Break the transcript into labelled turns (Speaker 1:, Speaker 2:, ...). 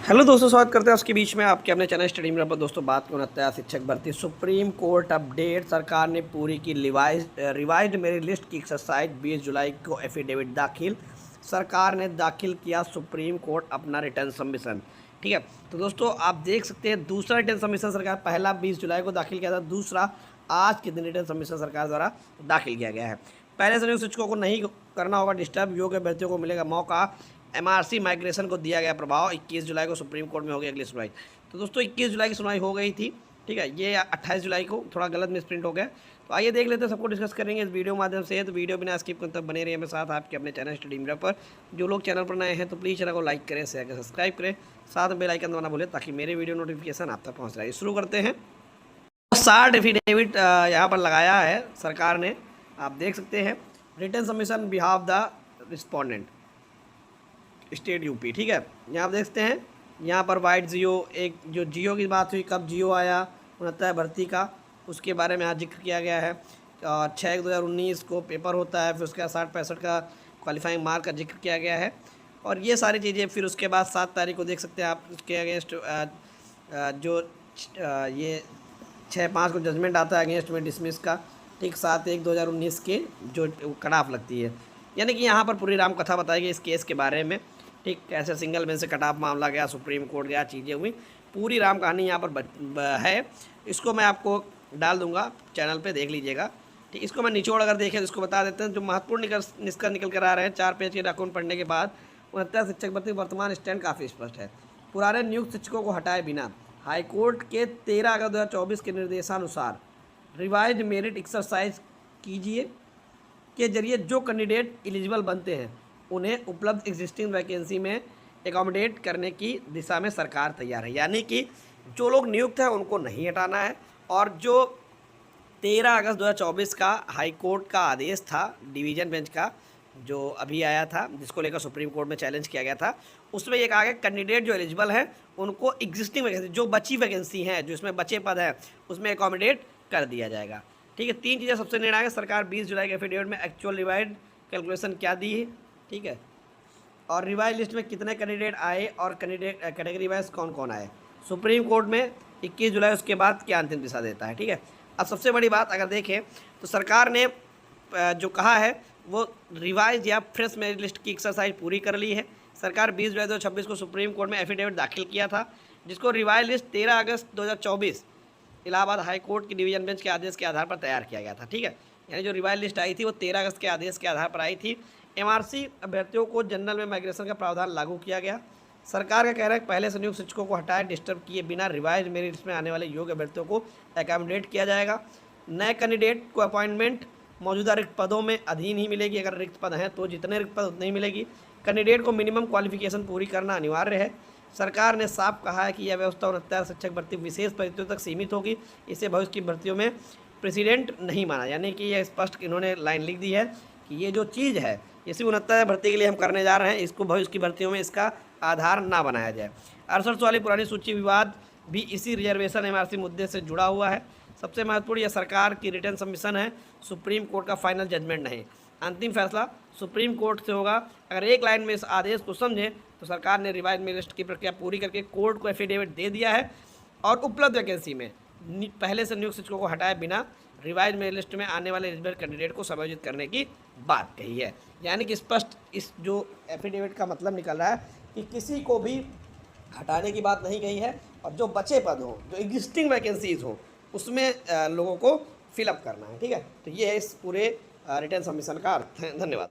Speaker 1: Hello दोस्तों, स्वागत करते हैं उसके बीच में आपके अपने चैनल स्टडी में। पर दोस्तों बात को होता है शिक्षक भर्ती सुप्रीम कोर्ट अपडेट। सरकार ने पूरी की रिवाइज्ड मेरिट लिस्ट की एक्सरसाइज 20 जुलाई को एफिडेविट दाखिल। सरकार ने दाखिल किया सुप्रीम कोर्ट अपना रिटर्न सबमिशन। ठीक है, तो दोस्तों आप देख सकते हैं दूसरा रिटर्न सबमिशन सरकार, पहला 20 जुलाई को दाखिल किया था, दूसरा आज के दिन रिटर्न सबमिशन सरकार द्वारा दाखिल किया गया है। पहले से शिक्षकों को नहीं करना होगा डिस्टर्ब, योग्य अभ्यर्थियों को मिलेगा मौका। एमआरसी माइग्रेशन को दिया गया प्रभाव, 21 जुलाई को सुप्रीम कोर्ट में हो गई अगली सुनवाई। तो दोस्तों 21 जुलाई की सुनवाई हो गई थी, ठीक है, ये 28 जुलाई को थोड़ा गलत मिसप्रिंट हो गया। तो आइए देख लेते हैं, सबको डिस्कस करेंगे इस वीडियो के माध्यम से। तो वीडियो बिना स्किप करते बने रहिए मेरे साथ आपके अपने चैनल स्टडी मीडिया पर। जो लोग चैनल पर नए हैं तो प्लीज़ चैनल को लाइक करें, शेयर करें, सब्सक्राइब करें, साथ में बेल आइकन दबाना भूलें ताकि मेरे वीडियो नोटिफिकेशन आप तक पहुँच जाए। शुरू करते हैं। 60 एफिडेविट यहाँ पर लगाया है सरकार ने, आप देख सकते हैं। Return submission behalf the respondent state UP. ठीक है, यहाँ आप देखते हैं, यहाँ पर वाइट जियो, एक जो जियो की बात हुई, कब जियो आया 69 भर्ती का, उसके बारे में यहाँ जिक्र किया गया है। और 6/2019 को पेपर होता है, फिर उसके बाद 60-65 का क्वालिफाइंग मार्क का जिक्र किया गया है। और ये सारी चीज़ें फिर उसके बाद 7 तारीख को देख सकते हैं आप, उसके अगेंस्ट जो ये 6/5 को जजमेंट आता है अगेंस्ट में डिसमिस का, ठीक 7/1/2019 के जो कट ऑफ लगती है। यानी कि यहाँ पर पूरी राम कथा बताई गई इस केस के बारे में, ठीक कैसे सिंगल बेंच से कट ऑफ मामला गया, सुप्रीम कोर्ट गया, चीज़ें हुई, पूरी राम कहानी यहाँ पर है। इसको मैं आपको डाल दूंगा चैनल पे, देख लीजिएगा। ठीक, इसको मैं निचोड़ अगर देखें तो इसको बता देते हैं। जो महत्वपूर्ण निष्कर्ष निकल कर आ रहे हैं 4 पेज के डॉक्यूमेंट पढ़ने के बाद, 69 शिक्षक भर्ती वर्तमान स्टैंड काफ़ी स्पष्ट है। पुराने नियुक्त शिक्षकों को हटाए बिना हाईकोर्ट के 13 अगस्त 2024 के निर्देशानुसार रिवाइज मेरिट एक्सरसाइज कीजिए के जरिए जो कैंडिडेट एलिजिबल बनते हैं उन्हें उपलब्ध एग्जिस्टिंग वैकेंसी में एकोमोडेट करने की दिशा में सरकार तैयार है। यानी कि जो लोग नियुक्त हैं उनको नहीं हटाना है। और जो 13 अगस्त 2024 का हाई कोर्ट का आदेश था डिवीज़न बेंच का, जो अभी आया था, जिसको लेकर सुप्रीम कोर्ट में चैलेंज किया गया था, उसमें एक आगे कैंडिडेट जो एलिजिबल हैं उनको एग्जिस्टिंग वैकेंसी, जो बची वैकेंसी हैं, जो इसमें बचे पद हैं, उसमें एकोमोडेट कर दिया जाएगा। ठीक है, 3 चीज़ें सबसे निर्णायक है। सरकार 20 जुलाई के एफिडेविट में एक्चुअल रिवाइड कैलकुलेशन क्या दी है, ठीक है, और रिवाइज लिस्ट में कितने कैंडिडेट आए और कैंडिडेट कैटेगरी वाइज कौन कौन आए। सुप्रीम कोर्ट में 21 जुलाई उसके बाद क्या अंतिम दिशा देता है। ठीक है, अब सबसे बड़ी बात अगर देखें तो सरकार ने जो कहा है वो रिवाइज या फ्रेश मेरिट लिस्ट की एक्सरसाइज पूरी कर ली है। सरकार 20 जुलाई 2026 को सुप्रीम कोर्ट में एफिडेविट दाखिल किया था, जिसको रिवाइज लिस्ट 13 अगस्त 2024 इलाहाबाद हाई कोर्ट की डिवीजन बेंच के आदेश के आधार पर तैयार किया गया था। ठीक है, यानी जो रिवाइज लिस्ट आई थी वो 13 अगस्त के आदेश के आधार पर आई थी। एमआरसी अभ्यर्थियों को जनरल में माइग्रेशन का प्रावधान लागू किया गया। सरकार का कह रहा है कि पहले से नियुक्त शिक्षकों को हटाए डिस्टर्ब किए बिना रिवाइज मेरिट लिस्ट में आने वाले योग्य अभ्यर्थियों को एकोमोडेट किया जाएगा। नए कैंडिडेट को अपॉइंटमेंट मौजूदा रिक्त पदों में अधीन ही मिलेगी। अगर रिक्त पद हैं तो जितने रिक्त पद उतने ही मिलेगी। कैंडिडेट को मिनिमम क्वालिफिकेशन पूरी करना अनिवार्य है। सरकार ने साफ कहा है कि यह व्यवस्था 69 शिक्षक भर्ती विशेष परिस्थितियों तक सीमित होगी। इसे भविष्य की भर्तियों में प्रेसिडेंट नहीं माना। यानी कि यह स्पष्ट इन्होंने लाइन लिख दी है कि ये जो चीज़ है ये सिर्फ 69 भर्ती के लिए हम करने जा रहे हैं, इसको भविष्य की भर्तियों में इसका आधार ना बनाया जाए। 68 वाली पुरानी सूची विवाद भी इसी रिजर्वेशन एमआरसी मुद्दे से जुड़ा हुआ है। सबसे महत्वपूर्ण यह सरकार की रिटर्न सबमिशन है, सुप्रीम कोर्ट का फाइनल जजमेंट नहीं। अंतिम फैसला सुप्रीम कोर्ट से होगा। अगर एक लाइन में इस आदेश को समझें तो सरकार ने रिवाइज मेरिट लिस्ट की प्रक्रिया पूरी करके कोर्ट को एफिडेविट दे दिया है और उपलब्ध वैकेंसी में पहले से नियुक्त शिक्षकों को हटाए बिना रिवाइज मेरिट लिस्ट में आने वाले एलिजिबल कैंडिडेट को समायोजित करने की बात कही है। यानी कि स्पष्ट इस जो एफिडेविट का मतलब निकल रहा है कि किसी को भी हटाने की बात नहीं कही है, और जो बचे पद हों, जो एग्जिस्टिंग वैकेंसीज हों, उसमें लोगों को फिलअप करना है। ठीक है, तो ये है इस पूरे रिटर्न सबमिशन का अर्थ है। धन्यवाद।